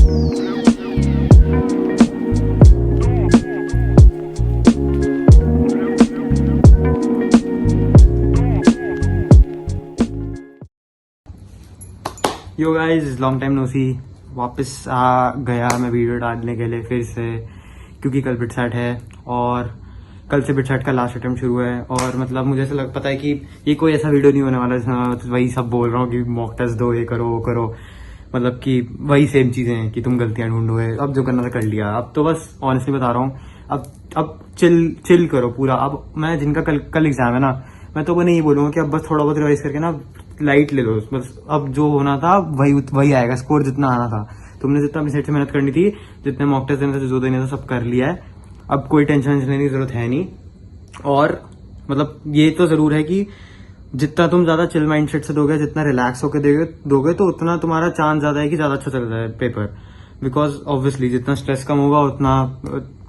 यो guys long time no सी, वापस आ गया मैं वीडियो डालने के लिए फिर से, क्योंकि कल बिटसेट है और कल से बिटसेट का लास्ट अटेम्प्ट शुरू है। और मतलब मुझे ऐसा पता है कि ये कोई ऐसा वीडियो नहीं होने वाला जिसमें वही सब बोल रहा हूँ कि मॉक टेस्ट दो, ये करो वो करो, मतलब कि वही सेम चीजें हैं कि तुम गलतियां ढूंढो है। अब जो करना था कर लिया, अब तो बस ऑनेस्टली बता रहा हूँ, अब चिल करो पूरा। अब मैं जिनका कल एग्जाम है ना, मैं तो वो नहीं बोलूंगा कि अब बस थोड़ा बहुत रिवाइज करके ना लाइट ले लो बस। अब जो होना था वही आएगा, स्कोर जितना आना था। तुमने जितना अपनी साइड से मेहनत करनी थी, जितने मॉक टेस्ट देने थे, जो देने था, सब कर लिया है। अब कोई टेंशन लेने की जरूरत है नहीं। और मतलब ये तो जरूर है कि जितना तुम ज्यादा चिल माइंडसेट से दोगे, जितना रिलैक्स होकर दोगे तो उतना तुम्हारा चांस ज्यादा है कि ज्यादा अच्छा चल रहा है पेपर। बिकॉज ऑब्वियसली जितना स्ट्रेस कम होगा उतना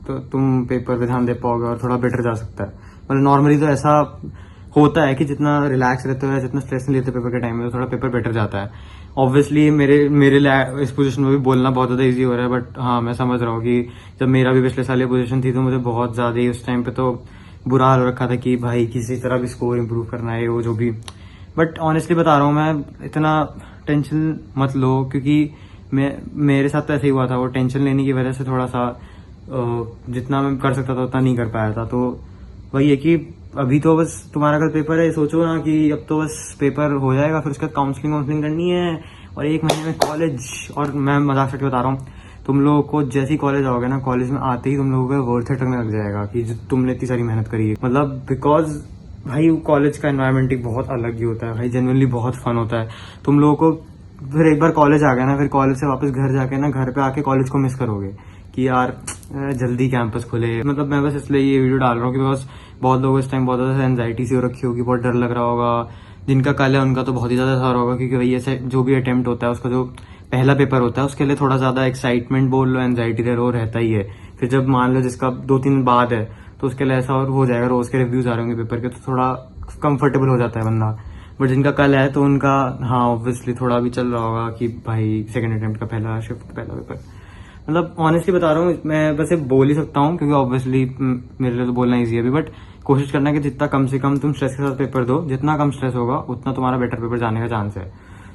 तो तुम पेपर पे ध्यान दे पाओगे और थोड़ा बेटर जा सकता है। मतलब नॉर्मली तो ऐसा होता है कि जितना रिलैक्स रहते हो या जितना स्ट्रेस नहीं लेते पेपर के टाइम में, तो थोड़ा पेपर बेटर जाता है। ऑब्वियसली मेरे लिए इस पोजीशन में भी बोलना बहुत ज्यादा इजी हो रहा है, बट हाँ मैं समझ रहा हूँ कि जब मेरा भी पिछले साल ये पोजीशन थी तो मुझे बहुत ज्यादा ही उस टाइम पे तो बुरा हाल हो रखा था कि भाई किसी तरह भी स्कोर इम्प्रूव करना है, वो जो भी। बट ऑनेस्टली बता रहा हूँ मैं, इतना टेंशन मत लो, क्योंकि मेरे साथ तो ऐसे ही हुआ था। वो टेंशन लेने की वजह से थोड़ा सा जितना मैं कर सकता था उतना नहीं कर पाया था। तो वही है कि अभी तो बस तुम्हारा कल पेपर है, सोचो ना कि अब तो बस पेपर हो जाएगा, फिर उसका काउंसलिंग करनी है और 1 महीने में कॉलेज। और मैं मजाक से बता रहा हूँ, तुम लोगों को जैसे ही कॉलेज आओगे ना, कॉलेज में आते ही तुम लोगों को वर्थ इट लगने लग जाएगा कि तुमने इतनी सारी मेहनत करी है। मतलब बिकॉज भाई कॉलेज का एनवायरनमेंट ही बहुत अलग ही होता है भाई, जेन्युइनली बहुत फन होता है। तुम लोगों को फिर एक बार कॉलेज आ गया ना, फिर कॉलेज से वापस घर जाके ना, घर पे आके कॉलेज को मिस करोगे कि यार जल्दी कैंपस खुले। मतलब मैं बस इसलिए ये वीडियो डाल रहा हूँ कि बिकॉज बहुत लोगों इस टाइम बहुत ज्यादा एंजाइटी सी हो रखी होगी, बहुत डर लग रहा होगा। जिनका कल है उनका तो बहुत ही ज्यादा सर होगा, क्योंकि वही ऐसे जो भी अटेम्प्ट होता है, उसका जो पहला पेपर होता है, उसके लिए थोड़ा ज्यादा एक्साइटमेंट बोल लो, एंजाइटी दे रो रहता ही है। फिर जब मान लो जिसका 2-3 दिन बाद है, तो उसके लिए ऐसा और हो जाएगा, रोज के रिव्यूज आ रहे होंगे पेपर के, तो थोड़ा कंफर्टेबल हो जाता है बंदा। बट जिनका कल है तो उनका हाँ ऑब्वियसली थोड़ा भी चल रहा होगा कि भाई सेकंड अटेम्प्ट का पहला शिफ्ट, पहला पेपर। मतलब ऑनेस्टली बता रहा हूँ, मैं वैसे बोल ही सकता हूँ क्योंकि ऑब्वियसली मेरे लिए तो बोलना ईजी है अभी, बट कोशिश करना है कि जितना कम से कम तुम स्ट्रेस के साथ पेपर दो, जितना कम स्ट्रेस होगा उतना तुम्हारा बेटर पेपर जाने का चांस है।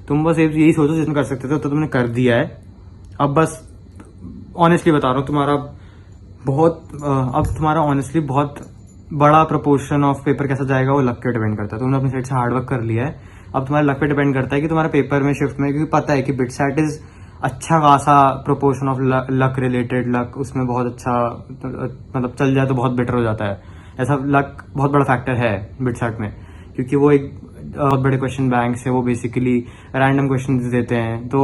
तुम बस यही सोचो जितना कर सकते थे तो तुमने कर दिया है। अब बस ऑनेस्टली बता रहा हूँ, अब तुम्हारा ऑनेस्टली बहुत बड़ा प्रोपोर्शन ऑफ पेपर कैसा जाएगा वो लक पे डिपेंड करता है। तुमने अपनी साइड से हार्डवर्क कर लिया है, अब तुम्हारे लक पे डिपेंड करता है कि तुम्हारे पेपर में शिफ्ट में, क्योंकि पता है कि बिटसेट इज अच्छा खासा proportion of luck related, luck उसमें बहुत अच्छा, मतलब चल जाए तो बहुत बेटर हो जाता है। ऐसा लक बहुत बड़ा फैक्टर है बिटसेट में, क्योंकि वो एक बहुत बड़े क्वेश्चन बैंक से वो बेसिकली रैंडम क्वेश्चन देते हैं। तो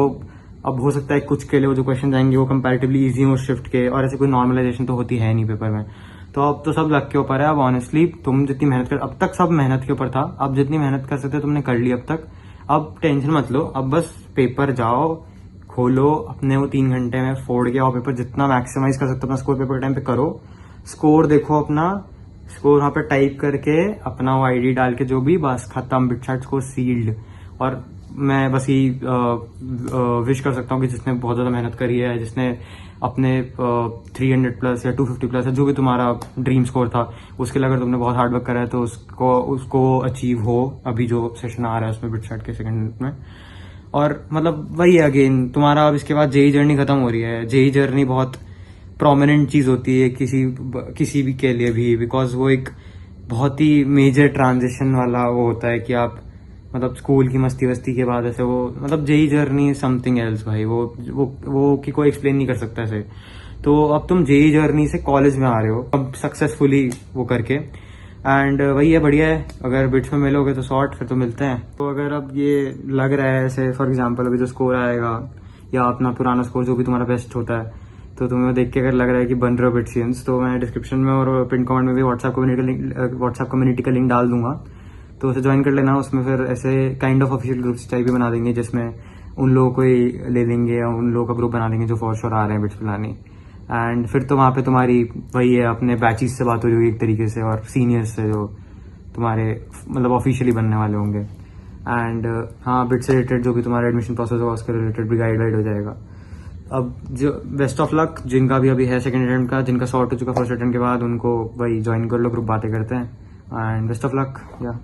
अब हो सकता है कुछ के लिए वो जो क्वेश्चन जाएंगे वो कंपैरेटिवली इजी हो शिफ्ट के, और ऐसे कोई नॉर्मलाइजेशन तो होती है नहीं पेपर में। तो अब तो सब लक के ऊपर है। अब ऑनेस्टली तुम जितनी मेहनत कर, अब तक सब मेहनत के ऊपर था, अब जितनी मेहनत कर सकते तुमने कर ली अब तक। अब टेंशन मत लो, अब बस पेपर जाओ, खोलो अपने वो 3 घंटे में फोड़ के आओ पेपर, जितना मैक्सिमाइज कर सकते हो अपना स्कोर पेपर के टाइम पे करो। स्कोर देखो, अपना स्कोर वहां पे टाइप करके अपना वो आईडी डाल के जो भी, बस खत्म, बिटसेट स्कोर सील्ड। और मैं बस यही विश कर सकता हूँ कि जिसने बहुत ज्यादा मेहनत करी है, जिसने अपने 300 प्लस या 250 प्लस है, जो भी तुम्हारा ड्रीम स्कोर था, उसके लिए अगर तुमने बहुत हार्डवर्क करा है तो उसको अचीव हो। अभी जो सेशन आ रहा है उसमें बिटसेट के सेकंड में। और मतलब वही अगेन तुम्हारा अब इसके बाद जेई जर्नी खत्म हो रही है। जेई जर्नी बहुत प्रोमिनेंट चीज होती है किसी भी के लिए भी, बिकॉज वो एक बहुत ही मेजर ट्रांजिशन वाला वो होता है कि आप मतलब स्कूल की मस्ती वस्ती के बाद ऐसे वो, मतलब जेई जर्नी समथिंग एल्स भाई, वो कि कोई एक्सप्लेन नहीं कर सकता ऐसे। तो अब तुम जेई जर्नी से कॉलेज में आ रहे हो अब सक्सेसफुली वो करके, एंड वही है, बढ़िया है। अगर बिट्स में मिलोगे तो शॉर्ट, फिर तो मिलते हैं। तो अगर अब ये लग रहा है ऐसे, फॉर एग्जाम्पल अभी जो स्कोर आएगा या अपना पुराना स्कोर जो भी तुम्हारा बेस्ट होता है, तो तुम्हें देख के अगर लग रहा है कि बन रहे हो बिटसियंस, तो मैं डिस्क्रिप्शन में और पिन कमेंट में भी व्हाट्सएप कम्युनिटी का लिंक डाल दूंगा, तो उसे ज्वाइन कर लेना। उसमें फिर ऐसे kind of official groups type भी बना देंगे, जिसमें उन लोगों को ही ले लेंगे या उन लोगों का ग्रुप बना देंगे जो फॉर श्योर आ रहे हैं बिट्स पिलाने। एंड फिर तो वहाँ पे तुम्हारी वही है, अपने बैचेस से बात हो रही होगी एक तरीके से, और सीनियर्स से जो तुम्हारे मतलब ऑफिशियली बनने वाले होंगे। एंड हाँ, बिट से रिलेटेड जो भी तुम्हारा एडमिशन प्रोसेस होगा उसके रिलेटेड भी गाइड हो जाएगा। अब जो बेस्ट ऑफ लक जिनका भी अभी है सेकंड अटेम्प्ट का, जिनका सॉर्ट हो चुका फर्स्ट अटेम्प्ट के बाद, उनको वही ज्वाइन कर लो, ग्रुप बातें करते हैं एंड बेस्ट ऑफ लक या